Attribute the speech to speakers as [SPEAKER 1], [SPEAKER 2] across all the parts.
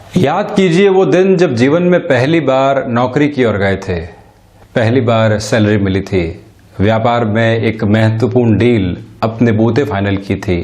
[SPEAKER 1] याद कीजिए वो दिन जब जीवन में पहली बार नौकरी की ओर गए थे, पहली बार सैलरी मिली थी, व्यापार में एक महत्वपूर्ण डील अपने बूते फाइनल की थी।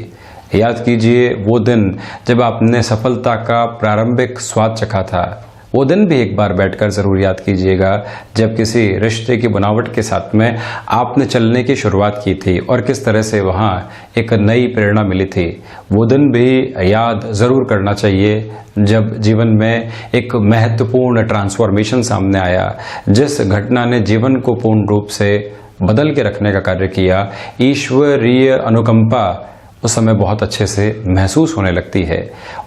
[SPEAKER 1] याद कीजिए वो दिन जब आपने सफलता का प्रारंभिक स्वाद चखा था। वो दिन भी एक बार बैठकर ज़रूर याद कीजिएगा जब किसी रिश्ते की बनावट के साथ में आपने चलने की शुरुआत की थी और किस तरह से वहाँ एक नई प्रेरणा मिली थी। वो दिन भी याद ज़रूर करना चाहिए जब जीवन में एक महत्वपूर्ण ट्रांसफॉर्मेशन सामने आया, जिस घटना ने जीवन को पूर्ण रूप से बदल के रखने का कार्य किया। ईश्वरीय अनुकंपा उस समय बहुत अच्छे से महसूस होने लगती है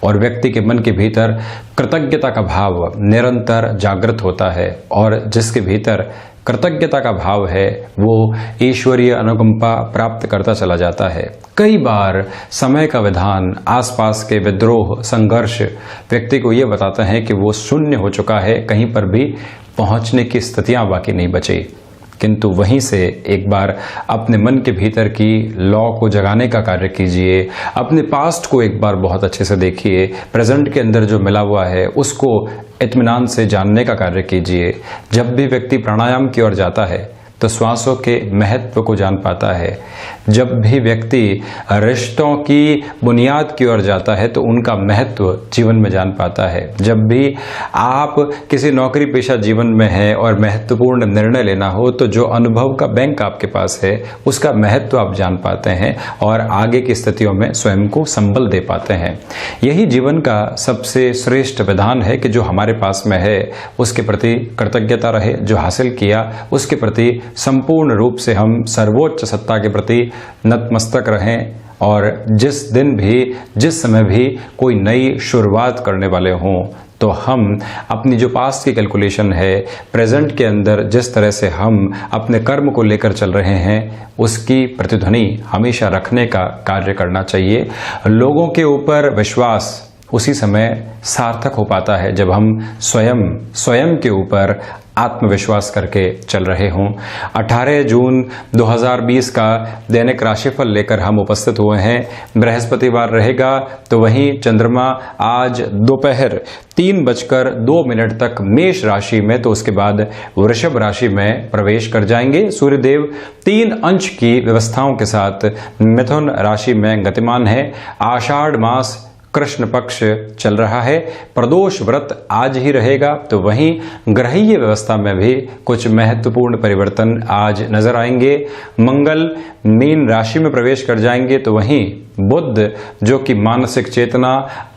[SPEAKER 1] और व्यक्ति के मन के भीतर कृतज्ञता का भाव निरंतर जागृत होता है, और जिसके भीतर कृतज्ञता का भाव है वो ईश्वरीय अनुकंपा प्राप्त करता चला जाता है। कई बार समय का विधान, आसपास के विद्रोह, संघर्ष व्यक्ति को ये बताते हैं कि वो शून्य हो चुका है, कहीं पर भी पहुंचने की स्थितियां बाकी नहीं बची। किंतु वहीं से एक बार अपने मन के भीतर की लॉ को जगाने का कार्य कीजिए। अपने पास्ट को एक बार बहुत अच्छे से देखिए, प्रेजेंट के अंदर जो मिला हुआ है उसको इत्मीनान से जानने का कार्य कीजिए। जब भी व्यक्ति प्राणायाम की ओर जाता है तो श्वासों के महत्व को जान पाता है। जब भी व्यक्ति रिश्तों की बुनियाद की ओर जाता है तो उनका महत्व जीवन में जान पाता है। जब भी आप किसी नौकरी पेशा जीवन में हैं और महत्वपूर्ण निर्णय लेना हो तो जो अनुभव का बैंक आपके पास है उसका महत्व आप जान पाते हैं और आगे की स्थितियों में स्वयं को संबल दे पाते हैं। यही जीवन का सबसे श्रेष्ठ विधान है कि जो हमारे पास में है उसके प्रति कृतज्ञता रहे, जो हासिल किया उसके प्रति संपूर्ण रूप से हम सर्वोच्च सत्ता के प्रति नतमस्तक रहें, और जिस दिन भी, जिस समय भी कोई नई शुरुआत करने वाले हों तो हम अपनी जो पास्ट की कैलकुलेशन है, प्रेजेंट के अंदर जिस तरह से हम अपने कर्म को लेकर चल रहे हैं उसकी प्रतिध्वनि हमेशा रखने का कार्य करना चाहिए। लोगों के ऊपर विश्वास उसी समय सार्थक हो पाता है जब हम स्वयं के ऊपर आत्मविश्वास करके चल रहे हों। 18 जून 2020 का दैनिक राशिफल लेकर हम उपस्थित हुए हैं। बृहस्पतिवार रहेगा तो वहीं चंद्रमा आज दोपहर 3:02 तक मेष राशि में, तो उसके बाद वृषभ राशि में प्रवेश कर जाएंगे। सूर्यदेव 3 अंश की व्यवस्थाओं के साथ मिथुन राशि में गतिमान है। आषाढ़ मास कृष्ण पक्ष चल रहा है। प्रदोष व्रत आज ही रहेगा, तो वहीं ग्रहीय व्यवस्था में भी कुछ महत्वपूर्ण परिवर्तन आज नजर आएंगे। मंगल मीन राशि में प्रवेश कर जाएंगे, तो वहीं बुध जो कि मानसिक चेतना,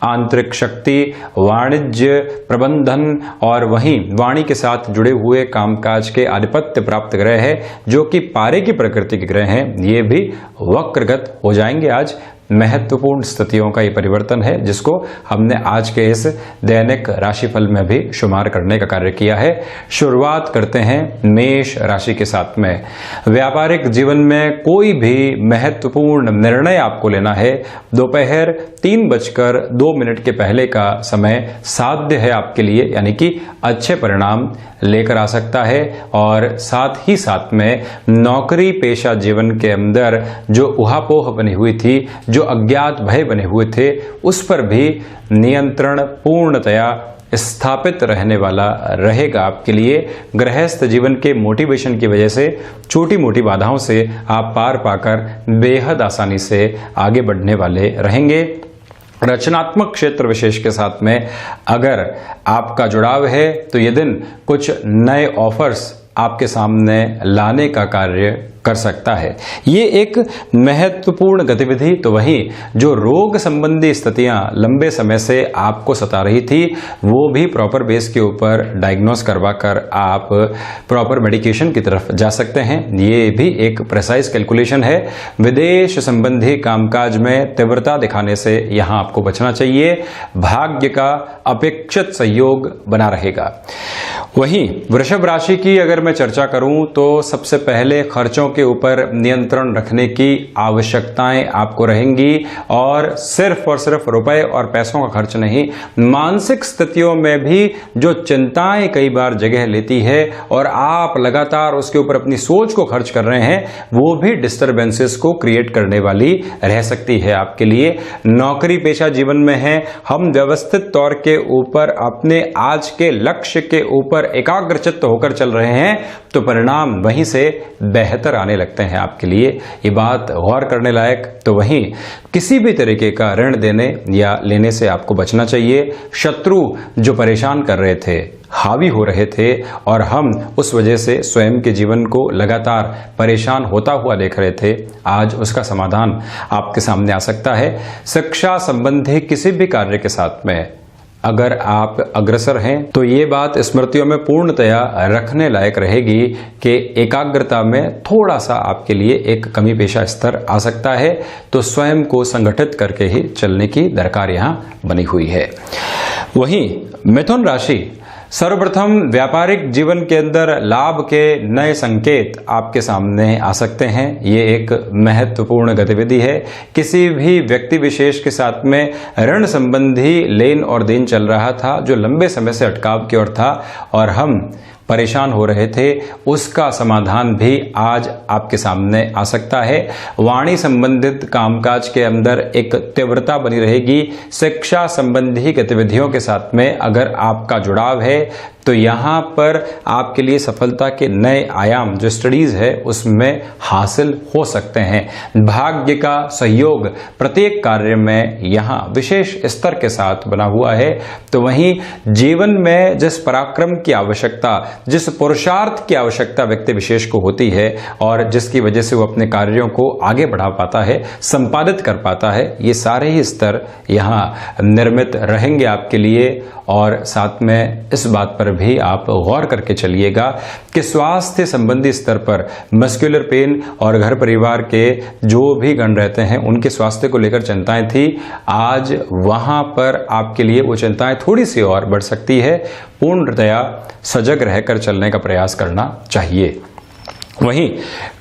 [SPEAKER 1] आंतरिक शक्ति, वाणिज्य प्रबंधन और वहीं वाणी के साथ जुड़े हुए कामकाज के आधिपत्य प्राप्त ग्रह है, जो कि पारे की प्रकृति के ग्रह हैं, ये भी वक्रगत हो जाएंगे। आज महत्वपूर्ण स्थितियों का ये परिवर्तन है जिसको हमने आज के इस दैनिक राशिफल में भी शुमार करने का कार्य किया है। शुरुआत करते हैं मेष राशि के साथ में। व्यापारिक जीवन में कोई भी महत्वपूर्ण निर्णय आपको लेना है, दोपहर 3:02 के पहले का समय साध्य है आपके लिए, यानी कि अच्छे परिणाम लेकर आ सकता है। और साथ ही साथ में नौकरी पेशा जीवन के अंदर जो उहापोह बनी हुई थी, जो अज्ञात भय बने हुए थे, उस पर भी नियंत्रण पूर्णतया स्थापित रहने वाला रहेगा आपके लिए। गृहस्थ जीवन के मोटिवेशन की वजह से छोटी मोटी बाधाओं से आप पार पाकर बेहद आसानी से आगे बढ़ने वाले रहेंगे। रचनात्मक क्षेत्र विशेष के साथ में अगर आपका जुड़ाव है तो ये दिन कुछ नए ऑफर्स आपके सामने लाने का कार्य कर सकता है। ये एक महत्वपूर्ण गतिविधि, तो वहीं जो रोग संबंधी स्थितियां लंबे समय से आपको सता रही थी वो भी प्रॉपर बेस के ऊपर डायग्नोस करवाकर आप प्रॉपर मेडिकेशन की तरफ जा सकते हैं। ये भी एक प्रेसाइज कैलकुलेशन है। विदेश संबंधी कामकाज में तीव्रता दिखाने से यहां आपको बचना चाहिए। भाग्य का अपेक्षित सहयोग बना रहेगा। वहीं वृषभ राशि की अगर मैं चर्चा करूं तो सबसे पहले खर्चों के ऊपर नियंत्रण रखने की आवश्यकताएं आपको रहेंगी और सिर्फ रुपए और पैसों का खर्च नहीं, मानसिक स्थितियों में भी जो चिंताएं कई बार जगह लेती है और आप लगातार उसके ऊपर अपनी सोच को खर्च कर रहे हैं, वो भी डिस्टरबेंसेस को क्रिएट करने वाली रह सकती है आपके लिए। नौकरी पेशा जीवन में है, हम व्यवस्थित तौर के ऊपर अपने आज के लक्ष्य के ऊपर एकाग्रचित्त होकर चल रहे हैं तो परिणाम वहीं से बेहतर आने लगते हैं आपके लिए। ये बात गौर करने लायक। तो वहीं किसी भी तरीके का ऋण देने या लेने से आपको बचना चाहिए। शत्रु जो परेशान कर रहे थे, हावी हो रहे थे और हम उस वजह से स्वयं के जीवन को लगातार परेशान होता हुआ देख रहे थे, आज उसका समाधान आपके सामने आ सकता है। शिक्षा संबंधी किसी भी कार्य के साथ में अगर आप अग्रसर हैं तो ये बात स्मृतियों में पूर्णतया रखने लायक रहेगी कि एकाग्रता में थोड़ा सा आपके लिए एक कमी पेशा स्तर आ सकता है, तो स्वयं को संगठित करके ही चलने की दरकार यहाँ बनी हुई है। वहीं मिथुन राशि, सर्वप्रथम व्यापारिक जीवन के अंदर लाभ के नए संकेत आपके सामने आ सकते हैं। ये एक महत्वपूर्ण गतिविधि है। किसी भी व्यक्ति विशेष के साथ में ऋण संबंधी लेन और देन चल रहा था जो लंबे समय से अटकाव की ओर था और हम परेशान हो रहे थे, उसका समाधान भी आज आपके सामने आ सकता है। वाणी संबंधित कामकाज के अंदर एक तीव्रता बनी रहेगी। शिक्षा संबंधी गतिविधियों के साथ में अगर आपका जुड़ाव है तो यहाँ पर आपके लिए सफलता के नए आयाम जो स्टडीज है उसमें हासिल हो सकते हैं। भाग्य का सहयोग प्रत्येक कार्य में यहाँ विशेष स्तर के साथ बना हुआ है। तो वहीं जीवन में जिस पराक्रम की आवश्यकता, जिस पुरुषार्थ की आवश्यकता व्यक्ति विशेष को होती है और जिसकी वजह से वो अपने कार्यों को आगे बढ़ा पाता है, संपादित कर पाता है, ये सारे ही स्तर यहाँ निर्मित रहेंगे आपके लिए। और साथ में इस बात पर भी आप गौर करके चलिएगा कि स्वास्थ्य संबंधी स्तर पर मस्कुलर पेन और घर परिवार के जो भी गण रहते हैं उनके स्वास्थ्य को लेकर चिंताएं थी, आज वहां पर आपके लिए वो चिंताएं थोड़ी सी और बढ़ सकती है। पूर्णतया सजग रहकर चलने का प्रयास करना चाहिए। वहीं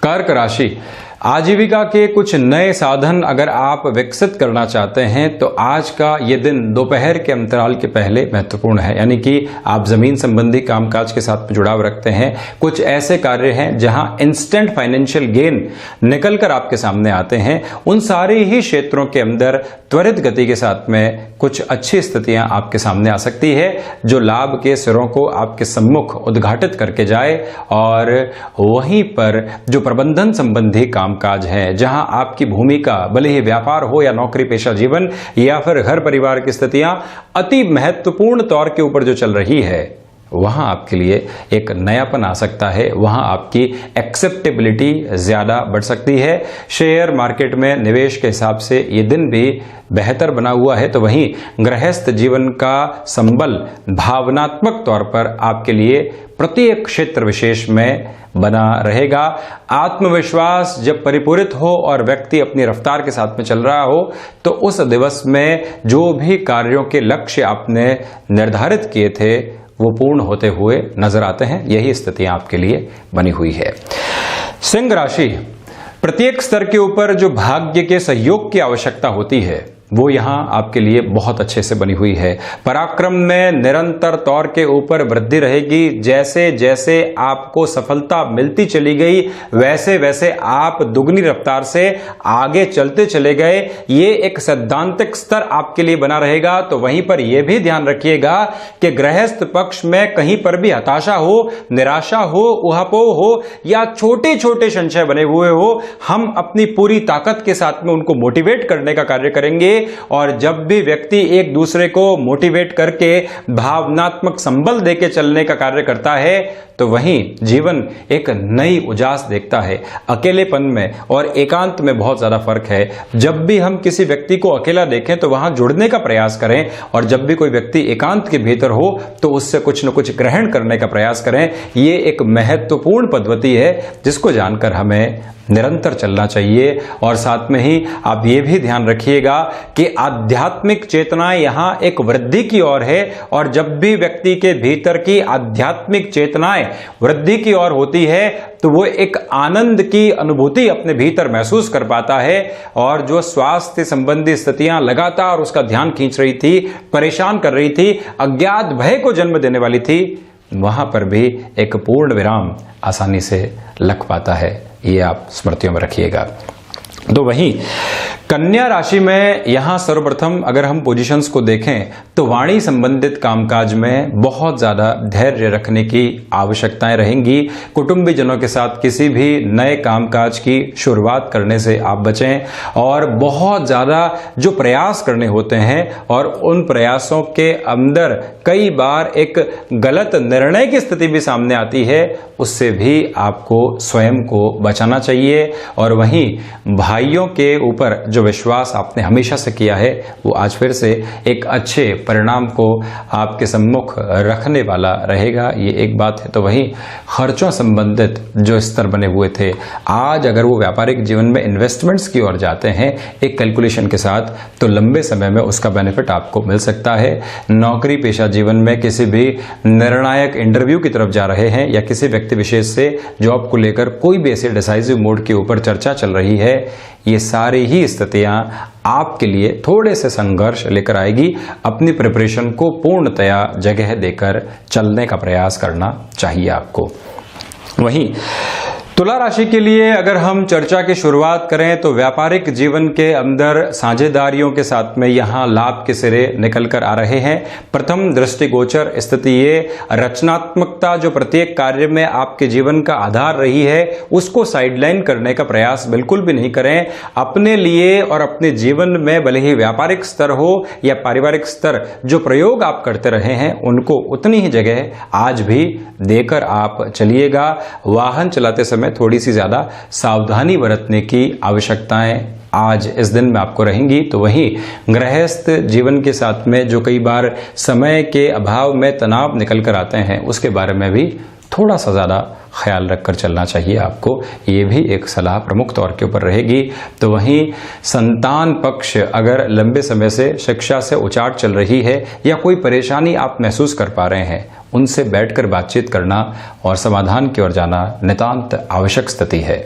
[SPEAKER 1] कर्क राशि, आजीविका के कुछ नए साधन अगर आप विकसित करना चाहते हैं तो आज का ये दिन दोपहर के अंतराल के पहले महत्वपूर्ण है। यानी कि आप जमीन संबंधी कामकाज के साथ जुड़ाव रखते हैं, कुछ ऐसे कार्य हैं जहां इंस्टेंट फाइनेंशियल गेन निकल कर आपके सामने आते हैं, उन सारे ही क्षेत्रों के अंदर त्वरित गति के साथ में कुछ अच्छी स्थितियां आपके सामने आ सकती है जो लाभ के सिरों को आपके सम्मुख उद्घाटित करके जाए। और वहीं पर जो प्रबंधन संबंधी कामकाज है, जहां आपकी भूमिका भले ही व्यापार हो या नौकरी पेशा जीवन या फिर घर परिवार की स्थितियां अति महत्वपूर्ण तौर के ऊपर जो चल रही है, वहां आपके लिए एक नयापन आ सकता है, वहां आपकी एक्सेप्टेबिलिटी ज्यादा बढ़ सकती है। शेयर मार्केट में निवेश के हिसाब से ये दिन भी बेहतर बना हुआ है। तो वहीं गृहस्थ जीवन का संबल भावनात्मक तौर पर आपके लिए प्रत्येक क्षेत्र विशेष में बना रहेगा। आत्मविश्वास जब परिपूरित हो और व्यक्ति अपनी रफ्तार के साथ में चल रहा हो तो उस दिवस में जो भी कार्यों के लक्ष्य आपने निर्धारित किए थे वो पूर्ण होते हुए नजर आते हैं। यही स्थितियां आपके लिए बनी हुई है। सिंह राशि, प्रत्येक स्तर के ऊपर जो भाग्य के सहयोग की आवश्यकता होती है वो यहां आपके लिए बहुत अच्छे से बनी हुई है। पराक्रम में निरंतर तौर के ऊपर वृद्धि रहेगी। जैसे जैसे आपको सफलता मिलती चली गई वैसे वैसे आप दुगनी रफ्तार से आगे चलते चले गए। ये एक सैद्धांतिक स्तर आपके लिए बना रहेगा। तो वहीं पर यह भी ध्यान रखिएगा कि गृहस्थ पक्ष में कहीं पर भी हताशा हो, निराशा हो, उहापोह हो या छोटे छोटे संशय बने हुए हो, हम अपनी पूरी ताकत के साथ में उनको मोटिवेट करने का कार्य करेंगे। और जब भी व्यक्ति एक दूसरे को मोटिवेट करके भावनात्मक संबल देके चलने का कार्य करता है तो वहीं जीवन एक नई उजास देखता है। अकेलेपन में और एकांत में बहुत ज्यादा फर्क है। जब भी हम किसी व्यक्ति को अकेला देखें तो वहां जुड़ने का प्रयास करें और जब भी कोई व्यक्ति एकांत के भीतर हो तो उससे कुछ न कुछ ग्रहण करने का प्रयास करें। ये एक महत्वपूर्ण पद्धति है जिसको जानकर हमें निरंतर चलना चाहिए। और साथ में ही आप ये भी ध्यान रखिएगा कि आध्यात्मिक चेतना यहां एक वृद्धि की ओर है और जब भी व्यक्ति के भीतर की आध्यात्मिक चेतनाएं वृद्धि की ओर होती है तो वो एक आनंद की अनुभूति अपने भीतर महसूस कर पाता है। और जो स्वास्थ्य संबंधी स्थितियां लगातार उसका ध्यान खींच रही थी, परेशान कर रही थी, अज्ञात भय को जन्म देने वाली थी, वहां पर भी एक पूर्ण विराम आसानी से लग पाता है। ये आप स्मृतियों में रखिएगा। तो वहीं कन्या राशि में यहां सर्वप्रथम अगर हम पोजीशंस को देखें तो वाणी संबंधित कामकाज में बहुत ज्यादा धैर्य रखने की आवश्यकताएं रहेंगी। कुटुंबीजनों के साथ किसी भी नए कामकाज की शुरुआत करने से आप बचें, और बहुत ज्यादा जो प्रयास करने होते हैं और उन प्रयासों के अंदर कई बार एक गलत निर्णय की स्थिति भी सामने आती है, उससे भी आपको स्वयं को बचाना चाहिए। और वहीं भाइयों के ऊपर जो विश्वास आपने हमेशा से किया है वो आज फिर से एक अच्छे परिणाम को आपके सम्मुख रखने वाला रहेगा, ये एक बात है। तो वहीं खर्चों संबंधित जो स्तर बने हुए थे, आज अगर वो व्यापारिक जीवन में इन्वेस्टमेंट्स की ओर जाते हैं एक कैलकुलेशन के साथ, तो लंबे समय में उसका बेनिफिट आपको मिल सकता है। नौकरी पेशा जीवन में किसी भी निर्णायक इंटरव्यू की तरफ जा रहे हैं या किसी व्यक्ति विशेष से जॉब को लेकर कोई भी ऐसे डिसाइसिव मोड के ऊपर चर्चा चल रही है, ये सारी ही स्थितियां आपके लिए थोड़े से संघर्ष लेकर आएगी। अपनी प्रिपरेशन को पूर्णतया जगह देकर चलने का प्रयास करना चाहिए आपको। वहीं तुला राशि के लिए अगर हम चर्चा की शुरुआत करें तो व्यापारिक जीवन के अंदर साझेदारियों के साथ में यहां लाभ के सिरे निकल कर आ रहे हैं। प्रथम दृष्टिगोचर स्थिति ये, रचनात्मकता जो प्रत्येक कार्य में आपके जीवन का आधार रही है उसको साइडलाइन करने का प्रयास बिल्कुल भी नहीं करें। अपने लिए और अपने जीवन में भले ही व्यापारिक स्तर हो या पारिवारिक स्तर, जो प्रयोग आप करते रहे हैं उनको उतनी ही जगह आज भी देकर आप चलिएगा। वाहन चलाते समय थोड़ी सी ज्यादा सावधानी बरतने की आवश्यकताएं आज इस दिन में आपको रहेंगी। तो वहीं गृहस्थ जीवन के साथ में जो कई बार समय के अभाव में तनाव निकल कर आते हैं, उसके बारे में भी थोड़ा सा ज्यादा ख्याल रखकर चलना चाहिए आपको। ये भी एक सलाह प्रमुख तौर के ऊपर रहेगी। तो वहीं संतान पक्ष अगर लंबे समय से शिक्षा से उचाट चल रही है या कोई परेशानी आप महसूस कर पा रहे हैं, उनसे बैठकर बातचीत करना और समाधान की ओर जाना नितांत आवश्यक स्थिति है।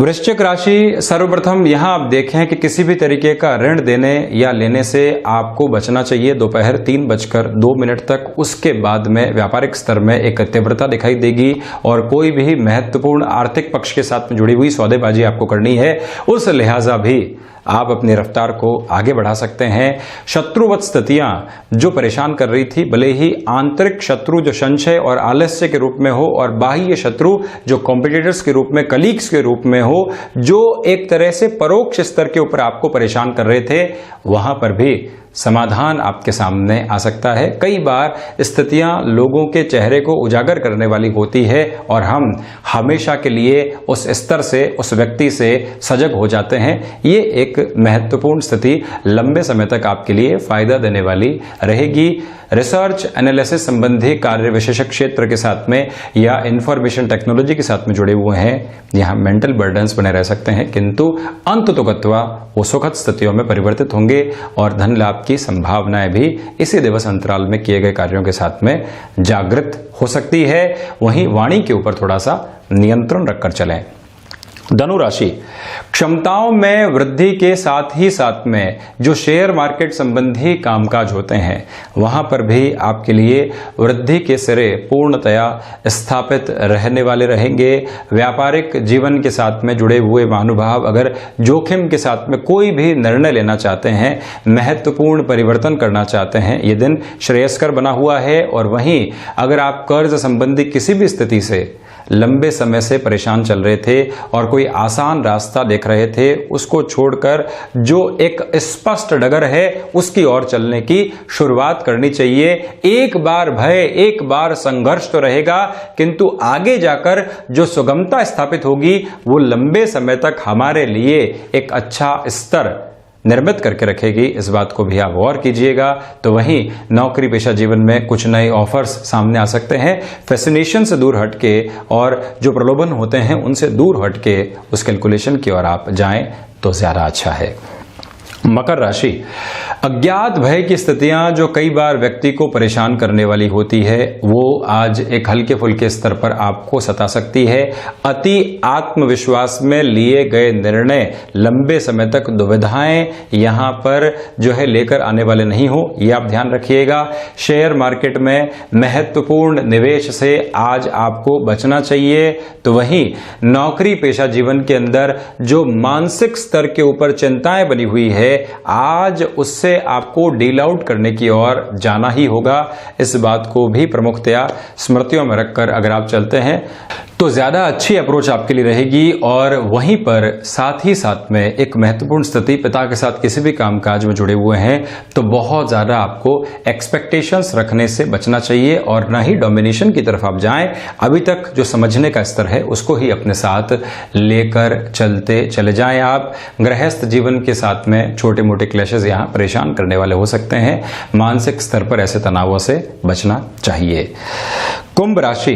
[SPEAKER 1] वृश्चिक राशि, सर्वप्रथम यहां आप देखें कि किसी भी तरीके का ऋण देने या लेने से आपको बचना चाहिए दोपहर 3:02 तक। उसके बाद में व्यापारिक स्तर में एक तीव्रता दिखाई देगी और कोई भी महत्वपूर्ण आर्थिक पक्ष के साथ में जुड़ी हुई सौदेबाजी आपको करनी है, उस लिहाजा भी आप अपनी रफ्तार को आगे बढ़ा सकते हैं। शत्रुवत स्थितियां जो परेशान कर रही थी, भले ही आंतरिक शत्रु जो संशय और आलस्य के रूप में हो और बाह्य शत्रु जो कॉम्पिटिटर्स के रूप में, कलीग्स के रूप में हो, जो एक तरह से परोक्ष स्तर के ऊपर आपको परेशान कर रहे थे, वहां पर भी समाधान आपके सामने आ सकता है। कई बार स्थितियां लोगों के चेहरे को उजागर करने वाली होती है और हम हमेशा के लिए उस स्तर से, उस व्यक्ति से सजग हो जाते हैं। ये एक महत्वपूर्ण स्थिति लंबे समय तक आपके लिए फायदा देने वाली रहेगी। रिसर्च एनालिसिस संबंधी कार्य विशेषज्ञ क्षेत्र के साथ में या इंफॉर्मेशन टेक्नोलॉजी के साथ में जुड़े हुए हैं, यहाँ मेंटल बर्डन्स बने रह सकते हैं, किंतु अंततोगत्वा वो सुखद स्थितियों में परिवर्तित होंगे और धन लाभ की संभावनाएं भी इसी दिवस अंतराल में किए गए कार्यों के साथ में जागृत हो सकती है। वहीं वाणी के ऊपर थोड़ा सा नियंत्रण रखकर चलें। धनु राशि, क्षमताओं में वृद्धि के साथ ही साथ में जो शेयर मार्केट संबंधी कामकाज होते हैं, वहां पर भी आपके लिए वृद्धि के सिरे पूर्णतया स्थापित रहने वाले रहेंगे। व्यापारिक जीवन के साथ में जुड़े हुए महानुभाव अगर जोखिम के साथ में कोई भी निर्णय लेना चाहते हैं, महत्वपूर्ण परिवर्तन करना चाहते हैं, ये दिन श्रेयस्कर बना हुआ है। और वहीं अगर आप कर्ज संबंधी किसी भी स्थिति से लंबे समय से परेशान चल रहे थे और कोई आसान रास्ता देख रहे थे, उसको छोड़कर जो एक स्पष्ट डगर है उसकी ओर चलने की शुरुआत करनी चाहिए। एक बार भय, एक बार संघर्ष तो रहेगा, किंतु आगे जाकर जो सुगमता स्थापित होगी वो लंबे समय तक हमारे लिए एक अच्छा स्तर निर्मित करके रखेगी। इस बात को भी आप गौर कीजिएगा। तो वहीं नौकरी पेशा जीवन में कुछ नए ऑफर्स सामने आ सकते हैं। फैसिनेशन से दूर हटके और जो प्रलोभन होते हैं उनसे दूर हटके उस कैलकुलेशन की ओर आप जाएं तो ज्यादा अच्छा है। मकर राशि, अज्ञात भय की स्थितियां जो कई बार व्यक्ति को परेशान करने वाली होती है वो आज एक हल्के फुल्के स्तर पर आपको सता सकती है। अति आत्मविश्वास में लिए गए निर्णय लंबे समय तक दुविधाएं यहां पर जो है लेकर आने वाले नहीं हो, ये आप ध्यान रखिएगा। शेयर मार्केट में महत्वपूर्ण निवेश से आज आपको बचना चाहिए। तो वहीं नौकरी पेशा जीवन के अंदर जो मानसिक स्तर के ऊपर चिंताएं बनी हुई है आज उससे आपको डील आउट करने की ओर जाना ही होगा। इस बात को भी प्रमुखतया स्मृतियों में रखकर अगर आप चलते हैं तो ज्यादा अच्छी अप्रोच आपके लिए रहेगी। और वहीं पर साथ ही साथ में एक महत्वपूर्ण स्थिति, पिता के साथ किसी भी कामकाज में जुड़े हुए हैं तो बहुत ज्यादा आपको एक्सपेक्टेशंस रखने से बचना चाहिए और ना ही डोमिनेशन की तरफ आप जाएं। अभी तक जो समझने का स्तर है उसको ही अपने साथ लेकर चलते चले जाएं आप। गृहस्थ जीवन के साथ में छोटे मोटे क्लैशेस यहां परेशान करने वाले हो सकते हैं। मानसिक स्तर पर ऐसे तनावों से बचना चाहिए। कुंभ राशि,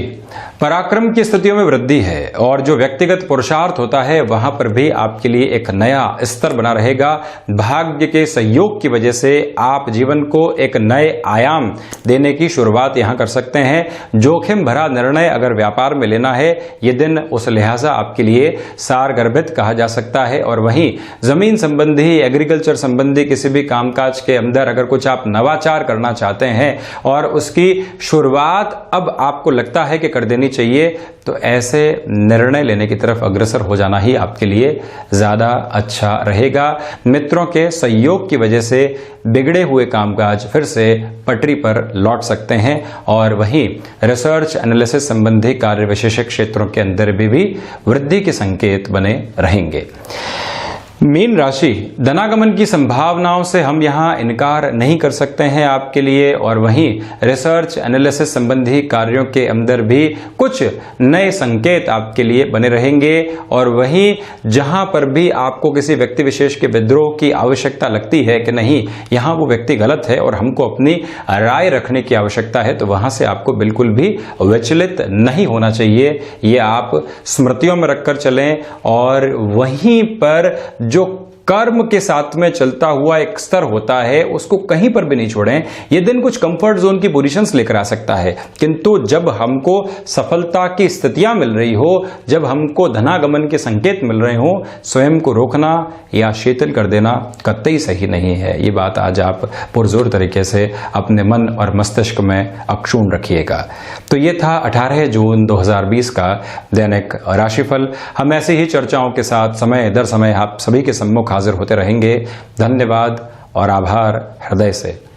[SPEAKER 1] पराक्रम की स्थितियों में वृद्धि है और जो व्यक्तिगत पुरुषार्थ होता है वहां पर भी आपके लिए एक नया स्तर बना रहेगा। भाग्य के सहयोग की वजह से आप जीवन को एक नए आयाम देने की शुरुआत यहां कर सकते हैं। जोखिम भरा निर्णय अगर व्यापार में लेना है यह दिन उस लिहाजा आपके लिए सारगर्भित कहा जा सकता है। और वहीं जमीन संबंधी, एग्रीकल्चर संबंधी किसी भी कामकाज के अंदर अगर कुछ आप नवाचार करना चाहते हैं और उसकी शुरुआत अब आपको लगता है कि कर देनी चाहिए तो ऐसे निर्णय लेने की तरफ अग्रसर हो जाना ही आपके लिए ज्यादा अच्छा रहेगा। मित्रों के सहयोग की वजह से बिगड़े हुए कामकाज फिर से पटरी पर लौट सकते हैं। और वहीं रिसर्च एनालिसिस संबंधी कार्य विशेष क्षेत्रों के अंदर भी वृद्धि के संकेत बने रहेंगे। मीन राशि, धनागमन की संभावनाओं से हम यहां इनकार नहीं कर सकते हैं आपके लिए। और वहीं रिसर्च एनालिसिस संबंधी कार्यों के अंदर भी कुछ नए संकेत आपके लिए बने रहेंगे। और वहीं जहां पर भी आपको किसी व्यक्ति विशेष के विद्रोह की आवश्यकता लगती है कि नहीं यहां वो व्यक्ति गलत है और हमको अपनी राय रखने की आवश्यकता है, तो वहां से आपको बिल्कुल भी विचलित नहीं होना चाहिए। ये आप स्मृतियों में रखकर चलें। और वहीं पर जो कर्म के साथ में चलता हुआ एक स्तर होता है उसको कहीं पर भी नहीं छोड़ें। यह दिन कुछ कंफर्ट जोन की पोजीशंस लेकर आ सकता है, किंतु जब हमको सफलता की स्थितियां मिल रही हो, जब हमको धनागमन के संकेत मिल रहे हो, स्वयं को रोकना या शिथिल कर देना कतई सही नहीं है। ये बात आज आप पुरजोर तरीके से अपने मन और मस्तिष्क में अक्षुण्ण रखिएगा। तो ये था 18 जून 2020 का दैनिक राशिफल। हम ऐसी ही चर्चाओं के साथ समय दर समय आप सभी के सम्मुख हाजिर होते रहेंगे। धन्यवाद और आभार हृदय से।